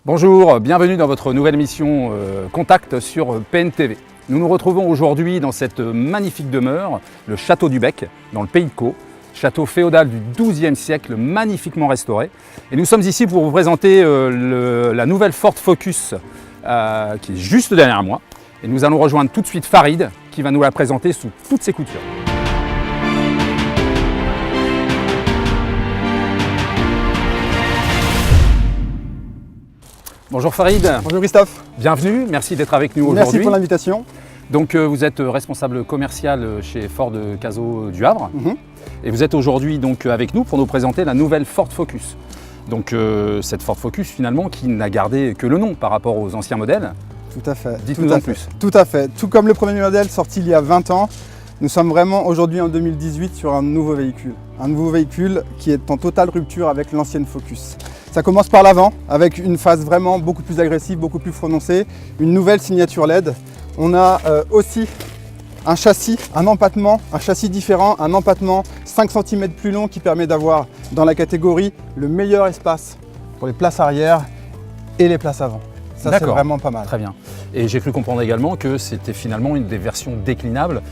Bonjour, bienvenue dans votre nouvelle émission Contact sur PNTV. Nous nous retrouvons aujourd'hui dans cette magnifique demeure, le Château du Bec, dans le Pays de Caux. Château féodal du XIIe siècle, magnifiquement restauré. Et nous sommes ici pour vous présenter la nouvelle Ford Focus qui est juste derrière moi. Et nous allons rejoindre tout de suite Farid qui va nous la présenter sous toutes ses coutures. Bonjour Farid. Bonjour Christophe. Bienvenue, merci d'être avec nous aujourd'hui. Merci pour l'invitation. Donc vous êtes responsable commercial chez Ford Cazaux du Havre. Et vous êtes aujourd'hui donc avec nous pour nous présenter la nouvelle Ford Focus. Donc cette Ford Focus finalement qui n'a gardé que le nom par rapport aux anciens modèles. Tout à fait. Dites-nous en plus. Tout à fait. Tout comme le premier modèle sorti il y a 20 ans, nous sommes vraiment aujourd'hui en 2018 sur un nouveau véhicule. Un nouveau véhicule qui est en totale rupture avec l'ancienne Focus. Ça commence par l'avant avec une phase vraiment beaucoup plus agressive, beaucoup plus prononcée, une nouvelle signature LED. On a aussi un châssis, un empattement, un châssis différent, un empattement 5 cm plus long qui permet d'avoir dans la catégorie le meilleur espace pour les places arrière et les places avant. Ça c'est vraiment pas mal. Très bien. Et j'ai cru comprendre également que c'était finalement une des versions déclinables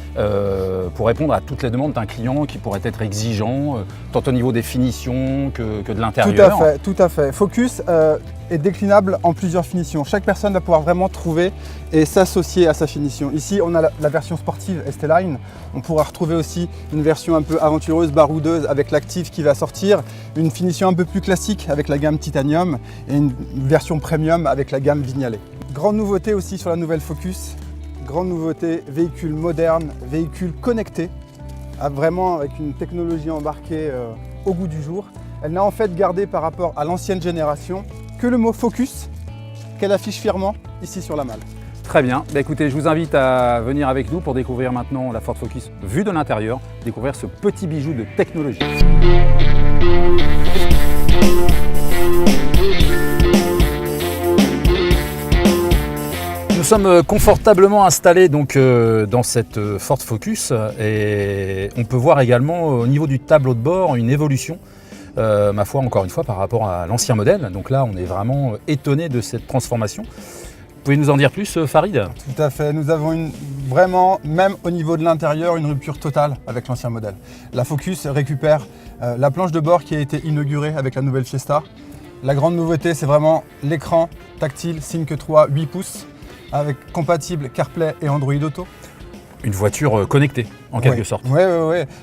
pour répondre à toutes les demandes d'un client qui pourrait être exigeant, tant au niveau des finitions que de l'intérieur. Tout à fait. Focus est déclinable en plusieurs finitions. Chaque personne va pouvoir vraiment trouver et s'associer à sa finition. Ici, on a la version sportive ST-Line. On pourra retrouver aussi une version un peu aventureuse, baroudeuse avec l'Active qui va sortir, une finition un peu plus classique avec la gamme Titanium et une version premium avec la gamme Vignale. Grande nouveauté aussi sur la nouvelle Focus, grande nouveauté, véhicule moderne, véhicule connecté, vraiment avec une technologie embarquée au goût du jour. Elle n'a en fait gardé par rapport à l'ancienne génération que le mot Focus qu'elle affiche fièrement ici sur la malle. Très bien, écoutez, je vous invite à venir avec nous pour découvrir maintenant la Ford Focus vue de l'intérieur, découvrir ce petit bijou de technologie. Nous sommes confortablement installés donc, dans cette Ford Focus et on peut voir également au niveau du tableau de bord une évolution, ma foi encore une fois par rapport à l'ancien modèle. Donc là on est vraiment étonné de cette transformation. Vous pouvez nous en dire plus Farid? Tout à fait, nous avons vraiment, même au niveau de l'intérieur, une rupture totale avec l'ancien modèle. La Focus récupère la planche de bord qui a été inaugurée avec la nouvelle Fiesta. La grande nouveauté c'est vraiment l'écran tactile Sync 3 8 pouces. Avec compatible CarPlay et Android Auto. Une voiture connectée, en quelque sorte. Oui.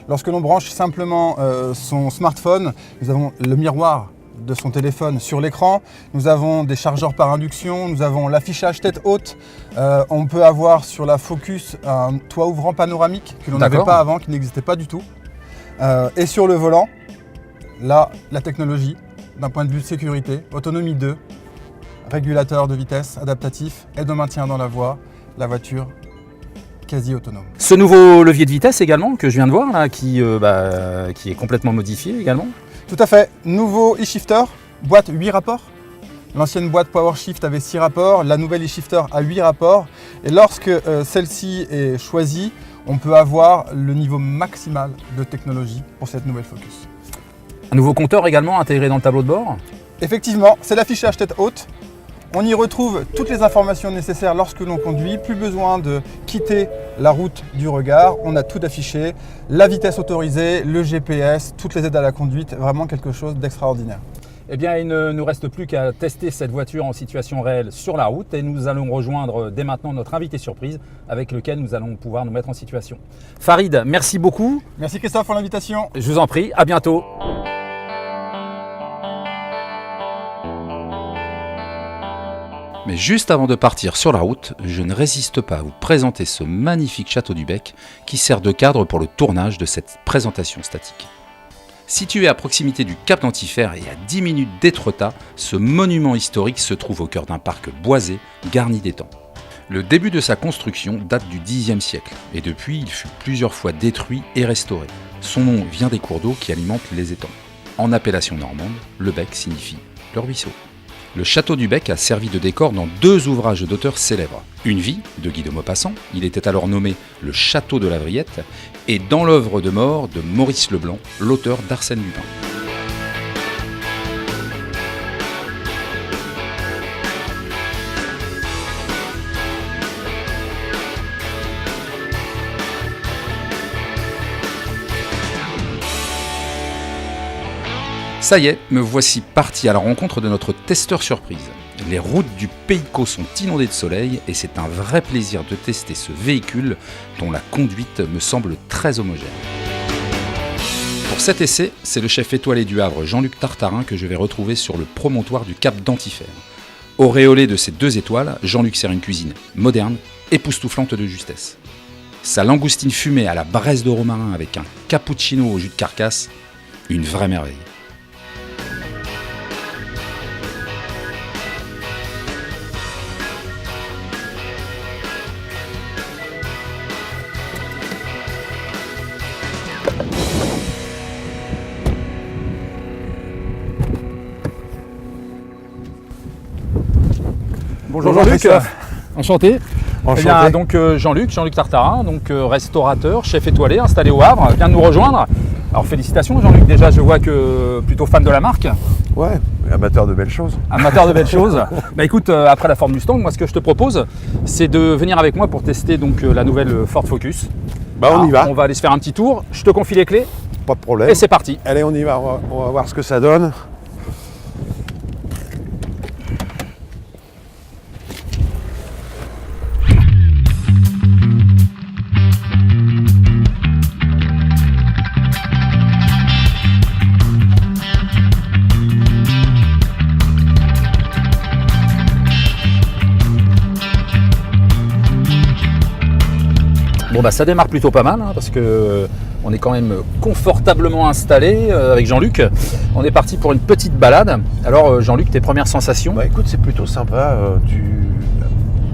Lorsque l'on branche simplement son smartphone, nous avons le miroir de son téléphone sur l'écran. Nous avons des chargeurs par induction, nous avons l'affichage tête haute. On peut avoir sur la Focus un toit ouvrant panoramique que l'on n'avait pas avant, qui n'existait pas du tout. Et sur le volant, là, la technologie, d'un point de vue de sécurité, autonomie 2, régulateur de vitesse adaptatif, aide au maintien dans la voie, la voiture quasi autonome. Ce nouveau levier de vitesse également que je viens de voir là, qui est complètement modifié également. Tout à fait, nouveau e-shifter, boîte 8 rapports. L'ancienne boîte PowerShift avait 6 rapports, la nouvelle e-shifter a 8 rapports. Et lorsque celle-ci est choisie, on peut avoir le niveau maximal de technologie pour cette nouvelle Focus. Un nouveau compteur également intégré dans le tableau de bord. Effectivement, c'est l'affichage tête haute. On y retrouve toutes les informations nécessaires lorsque l'on conduit, plus besoin de quitter la route du regard, on a tout affiché, la vitesse autorisée, le GPS, toutes les aides à la conduite, vraiment quelque chose d'extraordinaire. Eh bien, il ne nous reste plus qu'à tester cette voiture en situation réelle sur la route et nous allons rejoindre dès maintenant notre invité surprise avec lequel nous allons pouvoir nous mettre en situation. Farid, merci beaucoup. Merci Christophe pour l'invitation. Je vous en prie, à bientôt. Mais juste avant de partir sur la route, je ne résiste pas à vous présenter ce magnifique château du Bec qui sert de cadre pour le tournage de cette présentation statique. Situé à proximité du Cap d'Antifer et à 10 minutes d'Étretat, ce monument historique se trouve au cœur d'un parc boisé garni d'étangs. Le début de sa construction date du Xe siècle et depuis il fut plusieurs fois détruit et restauré. Son nom vient des cours d'eau qui alimentent les étangs. En appellation normande, le bec signifie le ruisseau. Le château du Bec a servi de décor dans 2 ouvrages d'auteurs célèbres. Une vie de Guy de Maupassant, il était alors nommé le château de la Vriette, et dans l'œuvre de mort de Maurice Leblanc, l'auteur d'Arsène Lupin. Ça y est, me voici parti à la rencontre de notre testeur surprise. Les routes du Pays de Caux sont inondées de soleil et c'est un vrai plaisir de tester ce véhicule dont la conduite me semble très homogène. Pour cet essai, c'est le chef étoilé du Havre, Jean-Luc Tartarin, que je vais retrouver sur le promontoire du Cap d'Antifère. Auréolé de ses 2 étoiles, Jean-Luc sert une cuisine moderne, époustouflante de justesse. Sa langoustine fumée à la braise de romarin avec un cappuccino au jus de carcasse, une vraie merveille. Bonjour Jean-Luc, Christophe. enchanté. Enchanté. Eh bien, donc Jean-Luc Tartarin, donc restaurateur, chef étoilé, installé au Havre, vient de nous rejoindre. Alors félicitations Jean-Luc, déjà je vois que plutôt fan de la marque, Ouais, amateur de belles choses. amateur de belles choses. Bah écoute, après la Ford Mustang, moi ce que je te propose, c'est de venir avec moi pour tester donc la nouvelle Ford Focus. Bah on Alors, y va, On va aller se faire un petit tour, je te confie les clés pas de problème. et c'est parti. Allez, on y va, on va voir ce que ça donne. Bon bah ça démarre plutôt pas mal hein, parce que on est quand même confortablement installé avec Jean-Luc. On est parti pour une petite balade. Alors Jean-Luc, tes premières sensations? Bah écoute, c'est plutôt sympa.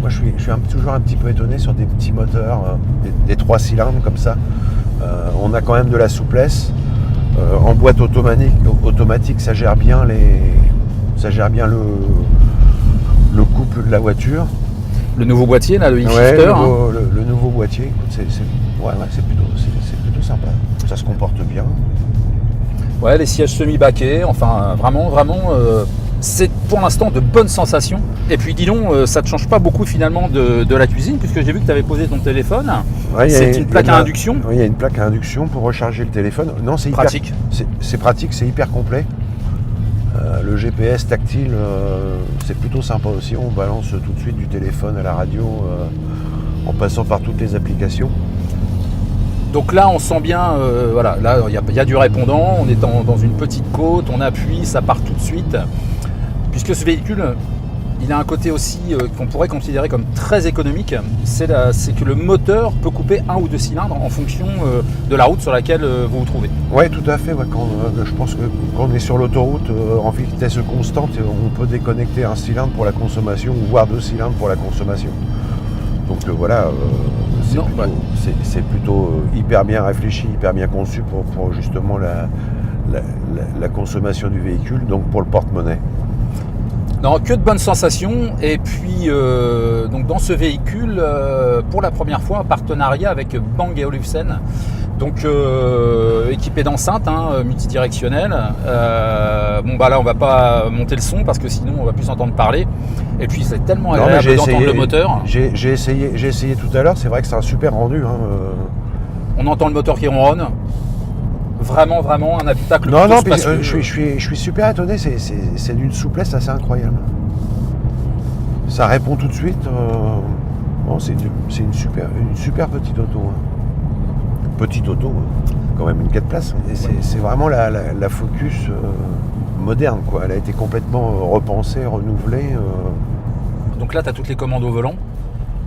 Moi je suis toujours un petit peu étonné sur des petits moteurs, des 3 cylindres comme ça. On a quand même de la souplesse. En boîte automatique, ça gère bien le couple de la voiture. Le nouveau boîtier là, le Ouais, e-shifter. le nouveau boîtier, écoute, c'est plutôt sympa. Ça se comporte bien. Ouais, les sièges semi-baquets, enfin vraiment, c'est pour l'instant de bonnes sensations. Et puis dis donc, ça ne te change pas beaucoup finalement de la cuisine, puisque j'ai vu que tu avais posé ton téléphone. Ouais, C'est une plaque à induction. Oui, il y a une plaque à induction pour recharger le téléphone. Non, c'est Pratique. C'est pratique, c'est hyper complet. Le GPS tactile, c'est plutôt sympa aussi. On balance tout de suite du téléphone à la radio en passant par toutes les applications. Donc là, on sent bien, voilà, là, il y a du répondant, on est dans une petite côte, on appuie, ça part tout de suite. Puisque ce véhicule, il a un côté aussi qu'on pourrait considérer comme très économique, c'est que le moteur peut couper 1 ou 2 cylindres en fonction de la route sur laquelle vous vous trouvez. Oui, tout à fait. Ouais, je pense que quand on est sur l'autoroute en vitesse constante, on peut déconnecter un cylindre pour la consommation, voire 2 cylindres pour la consommation. Donc voilà, c'est plutôt hyper bien réfléchi, hyper bien conçu pour justement la consommation du véhicule, donc pour le porte-monnaie. Non, que de bonnes sensations. Et puis, donc dans ce véhicule, pour la première fois, un partenariat avec Bang & Olufsen. Donc, équipé d'enceintes multidirectionnelles. Bon, bah là, on va pas monter le son parce que sinon, on va plus entendre parler. Et puis, c'est tellement agréable d'entendre le moteur. J'ai essayé tout à l'heure. C'est vrai que c'est un super rendu. On entend le moteur qui ronronne. Vraiment un habitacle. Non, je suis super étonné. C'est d'une souplesse assez incroyable. Ça répond tout de suite. Bon, c'est une super petite auto. Petite auto, quand même une 4 places. Et c'est vraiment la Focus moderne, quoi. Elle a été complètement repensée, renouvelée. Donc là, tu as toutes les commandes au volant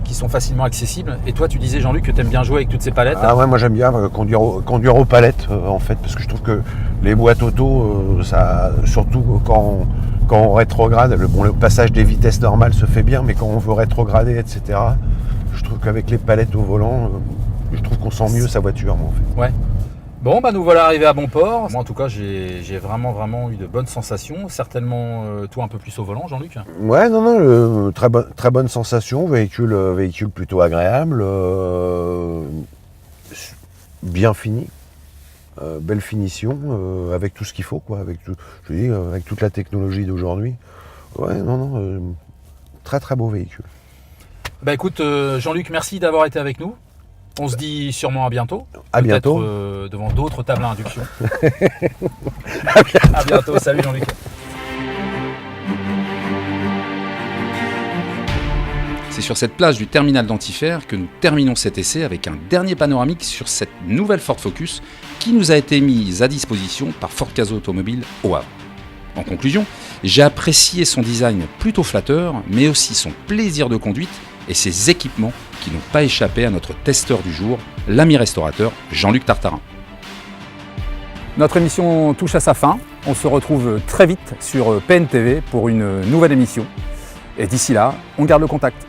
qui sont facilement accessibles. Et toi, tu disais, Jean-Luc, que tu aimes bien jouer avec toutes ces palettes. Ah ouais, moi j'aime bien conduire aux palettes, en fait, parce que je trouve que les boîtes auto, ça, surtout quand on rétrograde, le passage des vitesses normales se fait bien, mais quand on veut rétrograder, etc., je trouve qu'avec les palettes au volant, je trouve qu'on sent mieux sa voiture, moi, en fait. Ouais. Bon, bah nous voilà arrivés à bon port. Moi, en tout cas, j'ai vraiment eu de bonnes sensations. Certainement, toi un peu plus au volant, Jean-Luc. Ouais, non, très bonne sensation. Véhicule plutôt agréable, bien fini, belle finition, avec tout ce qu'il faut, quoi. Avec toute la technologie d'aujourd'hui. Ouais, très beau véhicule. Bah écoute, Jean-Luc, merci d'avoir été avec nous. On se dit sûrement à bientôt. À bientôt. Peut-être devant d'autres tables à induction. À bientôt. Salut Jean-Luc. C'est sur cette plage du terminal d'Antifer que nous terminons cet essai avec un dernier panoramique sur cette nouvelle Ford Focus qui nous a été mise à disposition par Ford Caso Automobile au Havre. En conclusion, j'ai apprécié son design plutôt flatteur, mais aussi son plaisir de conduite et ses équipements qui n'ont pas échappé à notre testeur du jour, l'ami restaurateur Jean-Luc Tartarin. Notre émission touche à sa fin. On se retrouve très vite sur PNTV pour une nouvelle émission. Et d'ici là, on garde le contact.